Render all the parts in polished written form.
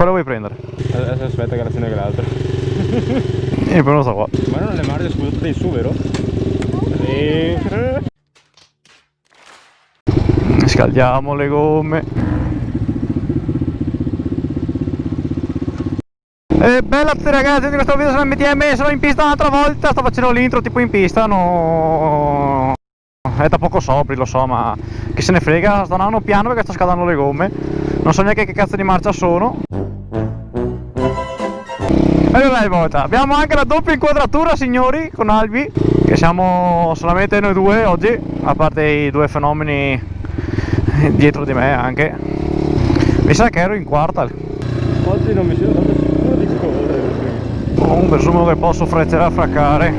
Quale vuoi prendere? Adesso aspetta che razione l'altro. Io prendo sta qua. Ma non le marce sputate in su, vero? Sì. Scaldiamo le gomme. Bella a tutti ragazzi di questo video, sono MTM, sono in pista un'altra volta. Sto facendo l'intro tipo in pista, no... È da poco sopra, lo so, ma chi se ne frega, sto andando piano perché sto scaldando le gomme. Non so neanche che cazzo di marcia sono. E dai volta. Abbiamo anche la doppia inquadratura, signori, con Albi, che siamo solamente noi due oggi, a parte i due fenomeni dietro di me anche. Mi sa che ero in quarta. Oggi non mi sento tanto sicuro di correre. Comunque presumo che posso frettare a fraccare.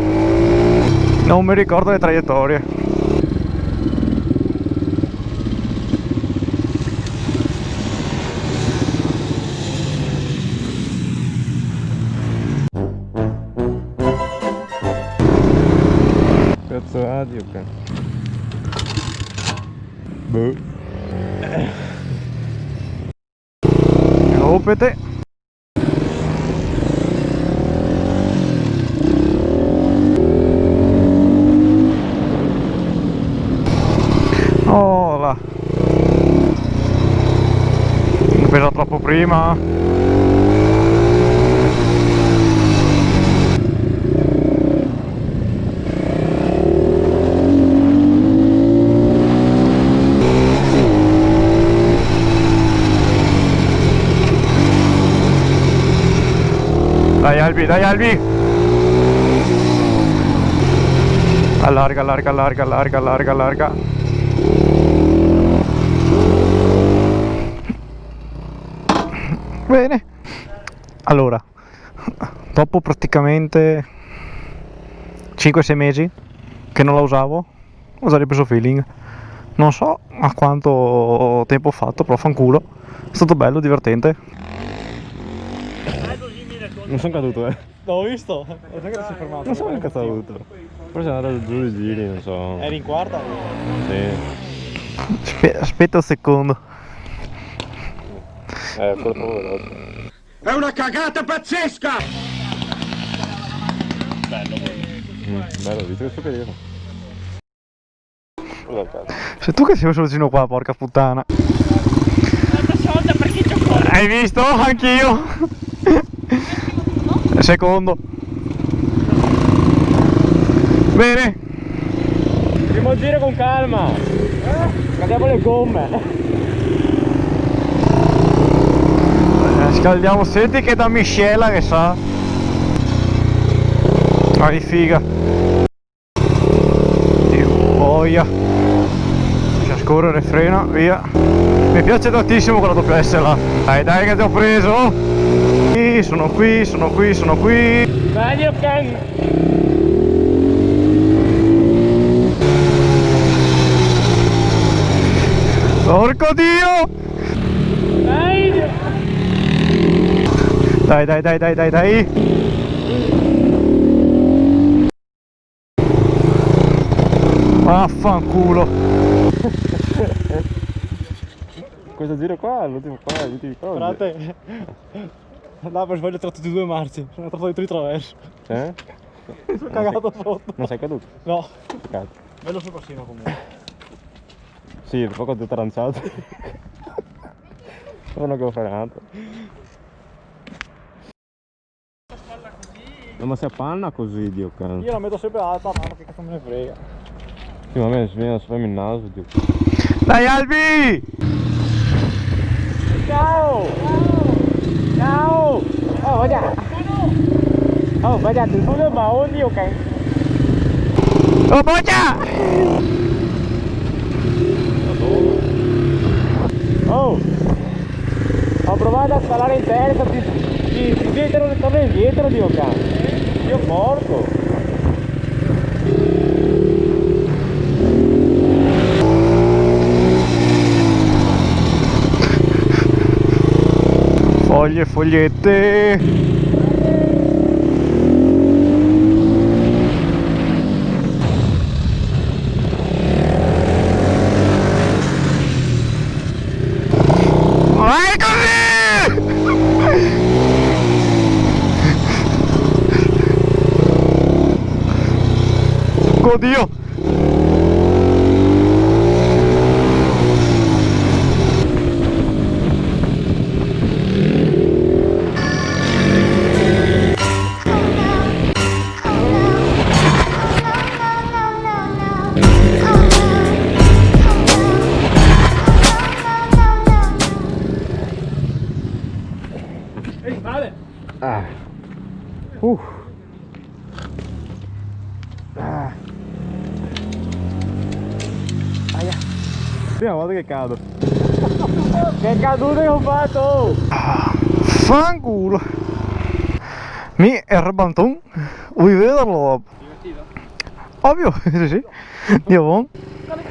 Non mi ricordo le traiettorie. Cazzo adio, ok. Boh. Opete. Oh là. Mi pesa troppo prima. Dai Albi, dai Albi! Allarga, allarga, allarga, allarga, allarga, allarga. Bene. Allora, dopo praticamente 5-6 mesi che non la usavo, ho già ripreso feeling. Non so a quanto tempo ho fatto, però fanculo. È stato bello, divertente. Non sono caduto, No, ho visto, lo sai che si è fermato. Non so che cazzo ho avuto. Forse è andato giù di giri, non so. Eri in quarta? Sì. Aspetta un secondo. Quello proprio veloce. È una cagata pazzesca! Bello, visto che sto periodo. Sei tu che sei messo vicino qua, porca puttana. La prossima volta perché gioco? Hai visto? Anch'io. Secondo. Bene. Primo giro con calma. Scaldiamo le gomme. Scaldiamo, senti che da miscela che sa. Vai figa. Dio boia. Lascia scorrere, frena, via. Mi piace tantissimo quella doppia S là. Dai dai che ti ho preso. Sono qui, sono qui, sono qui. Dai, ok. Porco Dio! Dai! Dai, dai, dai, dai, dai, dai! Vaffanculo! Questo giro qua, l'ultimo qua, l'ultimo qua. Guardate! No, per sbaglio ho tratto di due marce, sono tratto di traverso. Eh? Sono cagato sotto. Non sei caduto? No. Cazzo. Bello sul passino comunque. Sì, dopo quando ti ho tranciato. Non avevo frenato. No, ma si appanna così, Dio cazzo. Io la metto sempre alta, ma che cazzo me ne frega. Sì, ma a me si viene a sfammi il naso, Dio. Dai Albi! Ciao! Ciao! Oh, vaya! Oh, vaya, tu pure mau, Dio cazzo. Oh, boccia! Oh! Ho provato a scalare in terza, ti torna indietro, Dio cazzo. Io morto. Foglie, fogliette! Vai così! Oddio! Ehi, vale! Ah. Ah. Aia. Prima volta che cado. Che caduto che ho fatto! Fanculo. Mi arrebanton. Vuoi vederlo dopo? Divertito? Ovvio, sì sì. Dio buon. Non è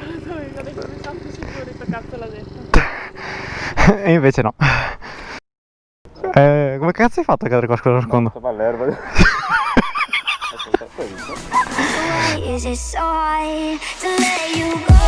tanto sicuro che cazzo l'ha detto. E invece no. Come cazzo hai fatto a cadere qua? Scusa un secondo. Sto all'erba. Why is it so hard to let you go?